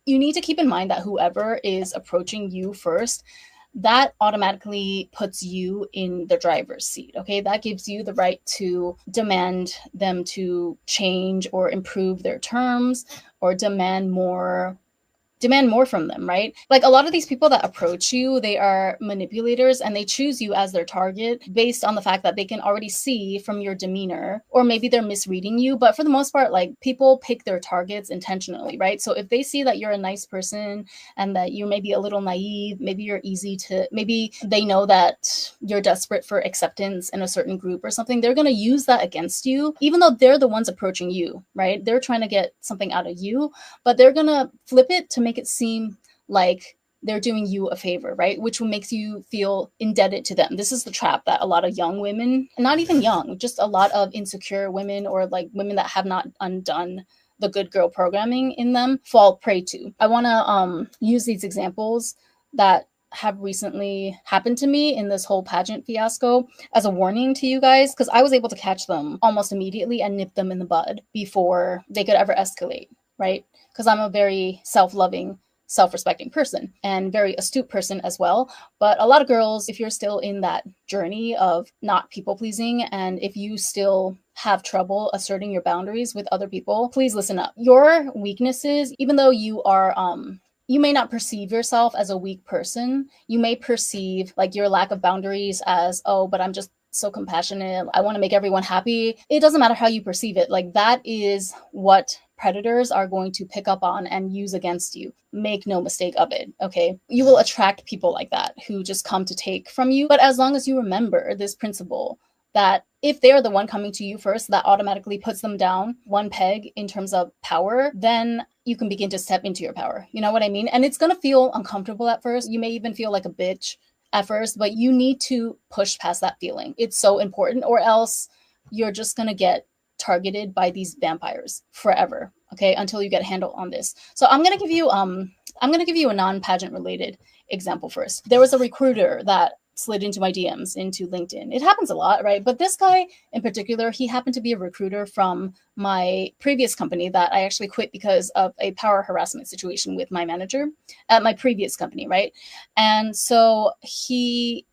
you need to keep in mind that whoever is approaching you first, that automatically puts you in the driver's seat. Okay, that gives you the right to demand them to change or improve their terms, or demand more from them, right? Like a lot of these people that approach you, they are manipulators and they choose you as their target based on the fact that they can already see from your demeanor, or maybe they're misreading you. But for the most part, like people pick their targets intentionally, right? So if they see that you're a nice person and that you may be a little naive, maybe you're easy to, maybe they know that you're desperate for acceptance in a certain group or something, they're going to use that against you, even though they're the ones approaching you, right? They're trying to get something out of you, but they're going to flip it to make it seem like they're doing you a favor, right? Which makes you feel indebted to them. This is the trap that a lot of young women, not even young, just a lot of insecure women, or like women that have not undone the good girl programming in them, fall prey to. I want to use these examples that have recently happened to me in this whole pageant fiasco as a warning to you guys, because I was able to catch them almost immediately and nip them in the bud before they could ever escalate, right? Because I'm a very self-loving, self-respecting person and very astute person as well. But a lot of girls, if you're still in that journey of not people pleasing, and if you still have trouble asserting your boundaries with other people, please listen up. Your weaknesses, even though you may not perceive yourself as a weak person, you may perceive like your lack of boundaries as, oh, but I'm just so compassionate, I want to make everyone happy. It doesn't matter how you perceive it. Like that is what predators are going to pick up on and use against you. Make no mistake of it, okay? You will attract people like that who just come to take from you. But as long as you remember this principle, that if they're the one coming to you first, that automatically puts them down one peg in terms of power, then you can begin to step into your power. You know what I mean? And it's going to feel uncomfortable at first. You may even feel like a bitch at first, but you need to push past that feeling. It's so important, or else you're just going to get targeted by these vampires forever, okay, until you get a handle on this. So I'm going to give you a non-pageant related example first. There was a recruiter that slid into my DMs into LinkedIn. It happens a lot, right? But this guy in particular, he happened to be a recruiter from my previous company that I actually quit because of a power harassment situation with my manager at my previous company, right? And so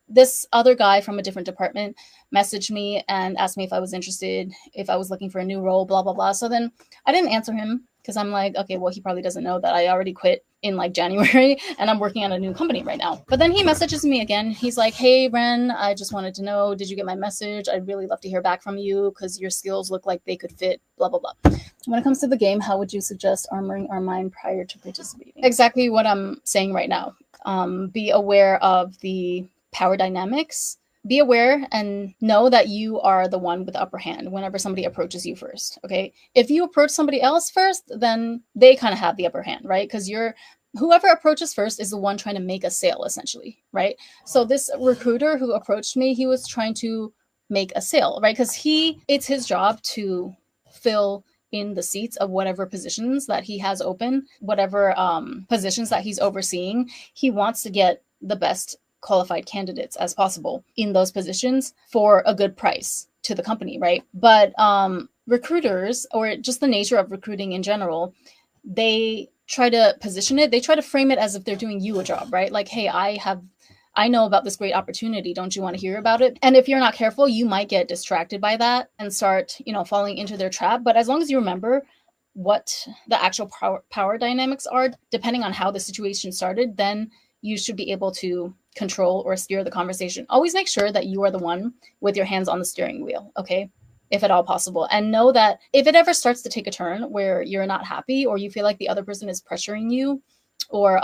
this other guy from a different department messaged me and asked me if I was interested, if I was looking for a new role, blah, blah, blah. So then I didn't answer him because I'm like, okay, well, he probably doesn't know that I already quit in like January and I'm working on a new company right now. But then he messages me again. He's like, hey, Ren, I just wanted to know, did you get my message? I'd really love to hear back from you because your skills look like they could fit, blah, blah, blah. When it comes to the game, how would you suggest armoring our mind prior to participating? Exactly what I'm saying right now. Be aware of the power dynamics. Be aware and know that you are the one with the upper hand whenever somebody approaches you first, okay? If you approach somebody else first, then they kind of have the upper hand, right? Because whoever approaches first is the one trying to make a sale, essentially, right? So this recruiter who approached me, he was trying to make a sale, right? Because it's his job to fill in the seats of whatever positions that he has open, whatever positions that he's overseeing. He wants to get the best qualified candidates as possible in those positions for a good price to the company, right? But recruiters, or just the nature of recruiting in general, they try to position it, they try to frame it as if they're doing you a job, right? Like, hey, I know about this great opportunity. Don't you want to hear about it? And if you're not careful, you might get distracted by that and start, falling into their trap. But as long as you remember what the actual power dynamics are, depending on how the situation started, then you should be able to control or steer the conversation. Always make sure that you are the one with your hands on the steering wheel, okay? If at all possible. And know that if it ever starts to take a turn where you're not happy or you feel like the other person is pressuring you or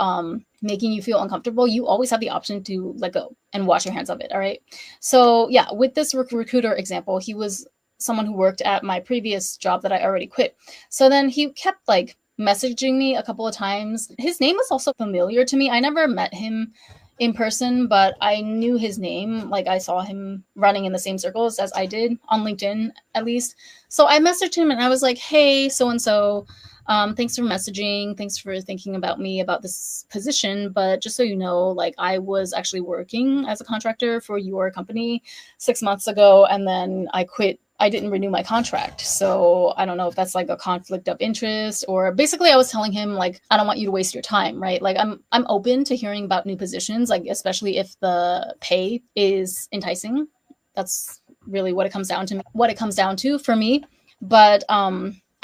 making you feel uncomfortable, you always have the option to let go and wash your hands of it, all right? So yeah, with this recruiter example, he was someone who worked at my previous job that I already quit. So then he kept like messaging me a couple of times. His name was also familiar to me. I never met him in person, but I knew his name. Like I saw him running in the same circles as I did on LinkedIn, at least. So I messaged him and I was like, hey, so-and-so, thanks for messaging. Thanks for thinking about me about this position. But just so you know, like I was actually working as a contractor for your company 6 months ago. And then I quit I didn't renew my contract. So I don't know if that's like a conflict of interest, or basically I was telling him like, I don't want you to waste your time, right? Like I'm open to hearing about new positions, like especially if the pay is enticing. That's really what it comes down to, for me. But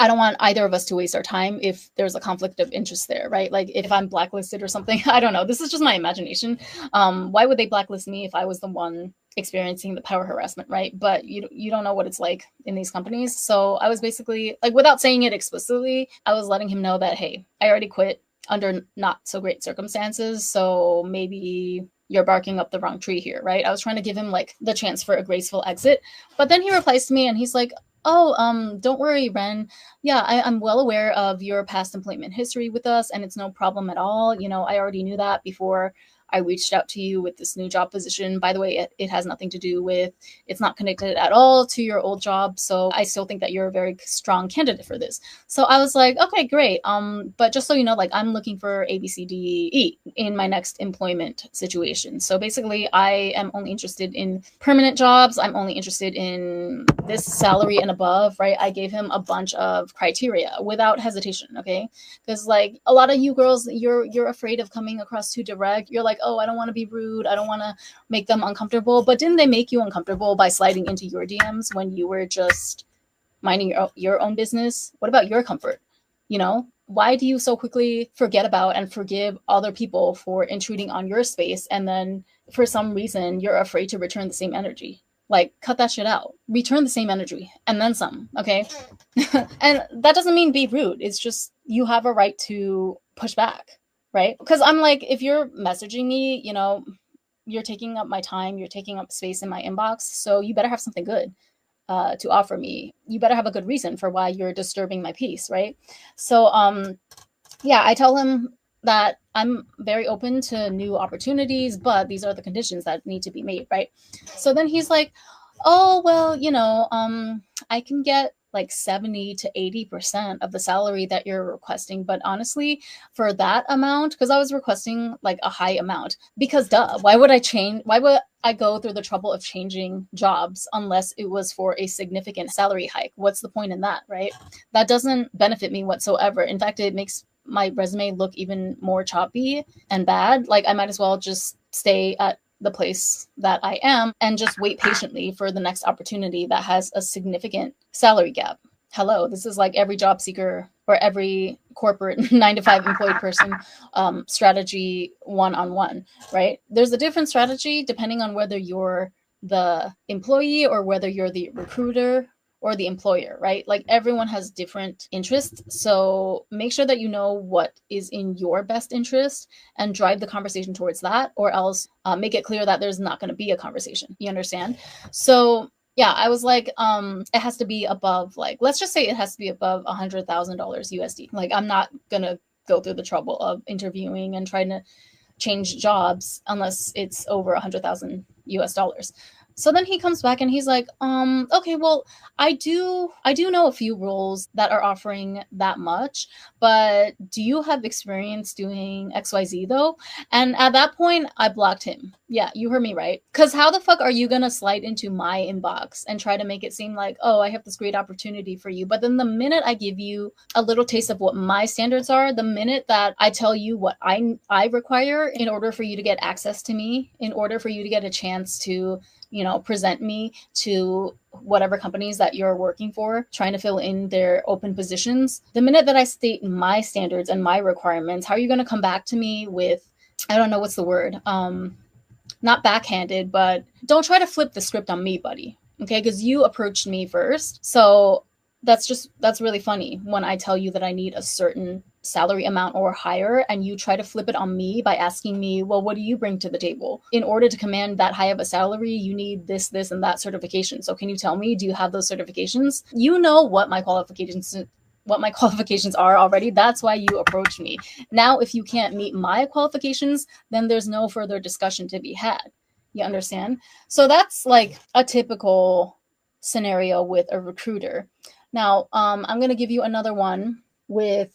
I don't want either of us to waste our time if there's a conflict of interest there, right? Like if I'm blacklisted or something, I don't know. This is just my imagination. Why would they blacklist me if I was the one experiencing the power harassment, right? But you don't know what it's like in these companies. So I was basically like, without saying it explicitly, I was letting him know that, hey, I already quit under not so great circumstances. So maybe you're barking up the wrong tree here, right? I was trying to give him like the chance for a graceful exit. But then he replies to me and he's like, oh, don't worry, Ren. Yeah, I'm well aware of your past employment history with us, and it's no problem at all. You know, I already knew that before I reached out to you with this new job position. By the way, it has nothing to do with, it's not connected at all to your old job. So I still think that you're a very strong candidate for this. So I was like, okay, great. But just so you know, like I'm looking for A, B, C, D, E in my next employment situation. So basically I am only interested in permanent jobs. I'm only interested in this salary and above, right? I gave him a bunch of criteria without hesitation. Okay. Because like a lot of you girls, you're afraid of coming across too direct. You're like, oh, I don't want to be rude. I don't want to make them uncomfortable. But didn't they make you uncomfortable by sliding into your DMs when you were just minding your own business? What about your comfort? You know, why do you so quickly forget about and forgive other people for intruding on your space, and then for some reason you're afraid to return the same energy? Like, cut that shit out. Return the same energy and then some, okay? And that doesn't mean be rude. It's just you have a right to push back, right? Because I'm like, if you're messaging me, you know, you're taking up my time, you're taking up space in my inbox, so you better have something good to offer me. You better have a good reason for why you're disturbing my peace, right? So, yeah, I tell him that I'm very open to new opportunities, but these are the conditions that need to be made, right? So then he's like, oh, well, you know, I can get like 70 to 80% of the salary that you're requesting. But honestly, for that amount, because I was requesting like a high amount, because duh, why would I go through the trouble of changing jobs unless it was for a significant salary hike? What's the point in that, right? That doesn't benefit me whatsoever. In fact, it makes my resume look even more choppy and bad. Like I might as well just stay at the place that I am and just wait patiently for the next opportunity that has a significant salary gap. Hello, this is like every job seeker or every corporate 9 to 5 employed person strategy one-on-one, right? There's a different strategy depending on whether you're the employee or whether you're the recruiter or the employer, right? Like everyone has different interests. So make sure that you know what is in your best interest and drive the conversation towards that, or else make it clear that there's not going to be a conversation. You understand? So yeah, I was like, it has to be above, like, let's just say it has to be above $100,000 USD. Like, I'm not going to go through the trouble of interviewing and trying to change jobs unless it's over 100,000 US dollars. So then he comes back and he's like, okay, well, I do know a few roles that are offering that much, but do you have experience doing XYZ though? And at that point, I blocked him. Yeah, you heard me right. Because how the fuck are you gonna slide into my inbox and try to make it seem like, oh, I have this great opportunity for you? But then the minute I give you a little taste of what my standards are, the minute that I tell you what I require in order for you to get access to me, in order for you to get a chance to, you know, present me to whatever companies that you're working for, trying to fill in their open positions. The minute that I state my standards and my requirements, how are you going to come back to me with, I don't know what's the word, not backhanded, but don't try to flip the script on me, buddy. Okay, because you approached me first. So that's really funny when I tell you that I need a certain salary amount or higher, and you try to flip it on me by asking me, well, what do you bring to the table? In order to command that high of a salary, you need this, and that certification. So can you tell me, do you have those certifications? You know what my qualifications are already. That's why you approached me. Now, if you can't meet my qualifications, then there's no further discussion to be had. You understand? So that's like a typical scenario with a recruiter. Now, I'm going to give you another one with